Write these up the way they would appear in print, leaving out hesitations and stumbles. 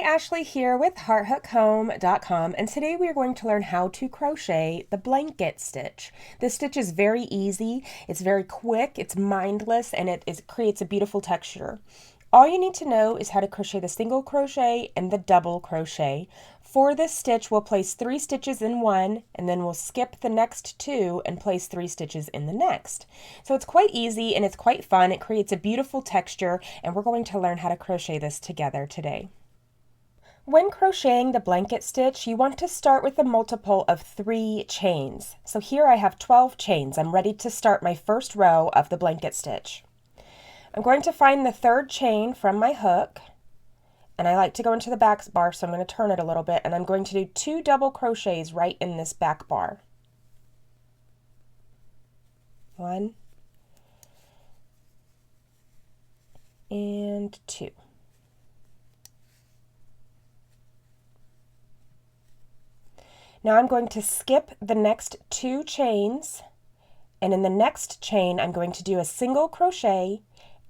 Ashley here with HeartHookHome.com, and today we are going to learn how to crochet the blanket stitch. This stitch is very easy, it's very quick, it's mindless, and it creates a beautiful texture. All you need to know is how to crochet the single crochet and the double crochet. For this stitch, we'll place 3 stitches in one, and then we'll skip the next 2 and place 3 stitches in the next. So it's quite easy and it's quite fun. It creates a beautiful texture, and we're going to learn how to crochet this together today. When crocheting the blanket stitch, you want to start with a multiple of 3 chains. So here I have 12 chains. I'm ready to start my first row of the blanket stitch. I'm going to find the 3rd chain from my hook, and I like to go into the back bar, so I'm going to turn it a little bit, and I'm going to do 2 double crochets right in this back bar. 1 and 2. Now I'm going to skip the next 2 chains, and in the next chain I'm going to do a single crochet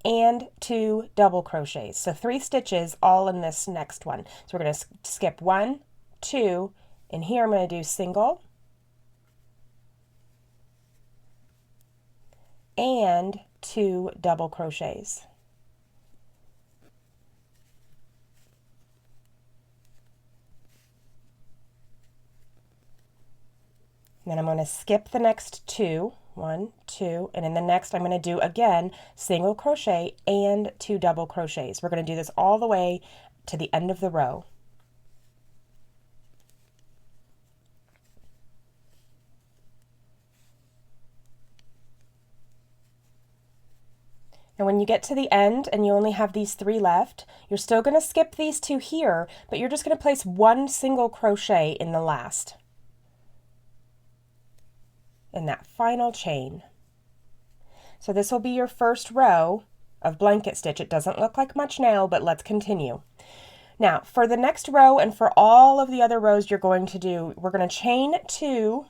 and 2 double crochets. So 3 stitches all in this next one. So we're going to skip 1, 2, and here I'm going to do single and 2 double crochets. Then I'm going to skip the next 2, 1, 2, and in the next I'm going to do again single crochet and 2 double crochets. We're going to do this all the way to the end of the row. Now when you get to the end and you only have these 3 left, you're still going to skip these 2 here, but you're just going to place 1 single crochet in the last, in that final chain. So this will be your first row of blanket stitch. It doesn't look like much now, but let's continue. Now for the next row and for all of the other rows you're going to do, we're going to chain 2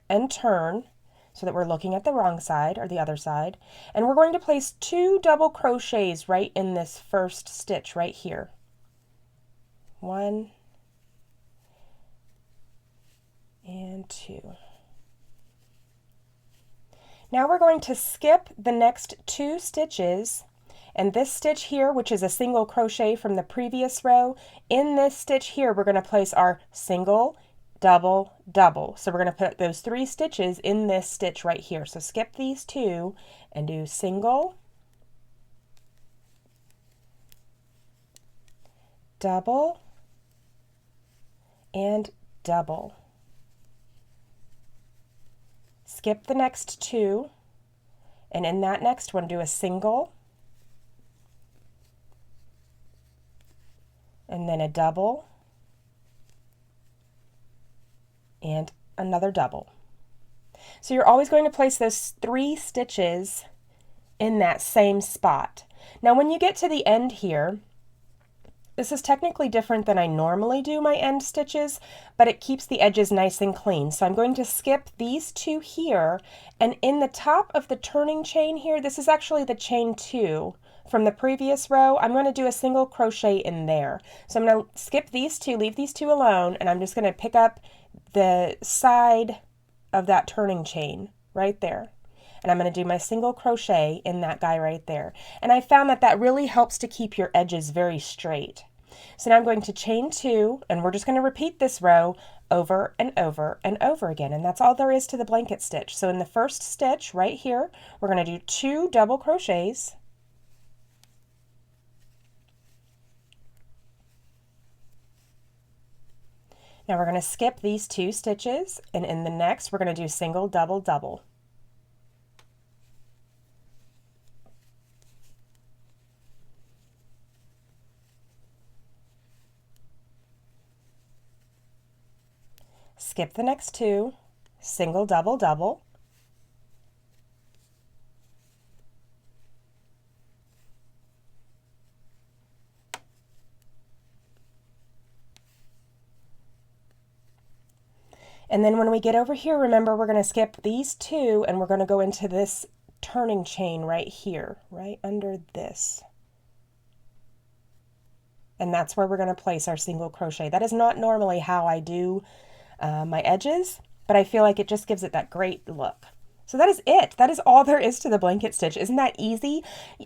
and turn so that we're looking at the wrong side or the other side, and we're going to place 2 double crochets right in this first stitch right here. 1 and 2. Now we're going to skip the next 2 stitches, and this stitch here, which is a single crochet from the previous row, in this stitch here we're going to place our single, double, double. So we're going to put those 3 stitches in this stitch right here. So skip these 2 and do single, double, and double. Skip the next 2, and in that next one do a single, and then a double, and another double. So you're always going to place those 3 stitches in that same spot. Now when you get to the end here, this is technically different than I normally do my end stitches, but it keeps the edges nice and clean. So I'm going to skip these 2 here, and in the top of the turning chain here, this is actually the chain 2 from the previous row, I'm going to do a single crochet in there. So I'm going to skip these 2, leave these 2 alone, and I'm just going to pick up the side of that turning chain right there. And I'm going to do my single crochet in that guy right there. And I found that that really helps to keep your edges very straight. So now I'm going to chain 2, and we're just going to repeat this row over and over and over again. And that's all there is to the blanket stitch. So in the first stitch right here, we're going to do 2 double crochets. Now we're going to skip these 2 stitches, and in the next we're going to do single, double, double. Skip the next 2, single, double, double. And then when we get over here, remember we're going to skip these 2 and we're going to go into this turning chain right here, right under this. and that's where we're going to place our single crochet. That is not normally how I do my edges, but I feel like it just gives it that great look. So that is it. That is all there is to the blanket stitch. Isn't that easy?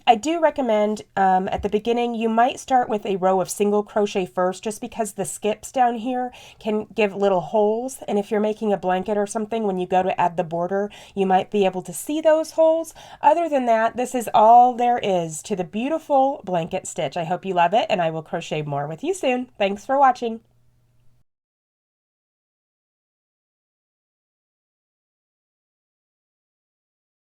I do recommend at the beginning you might start with a row of single crochet first, just because the skips down here can give little holes, and if you're making a blanket or something, when you go to add the border, you might be able to see those holes. Other than that, this is all there is to the beautiful blanket stitch. I hope you love it, and I will crochet more with you soon. Thanks for watching.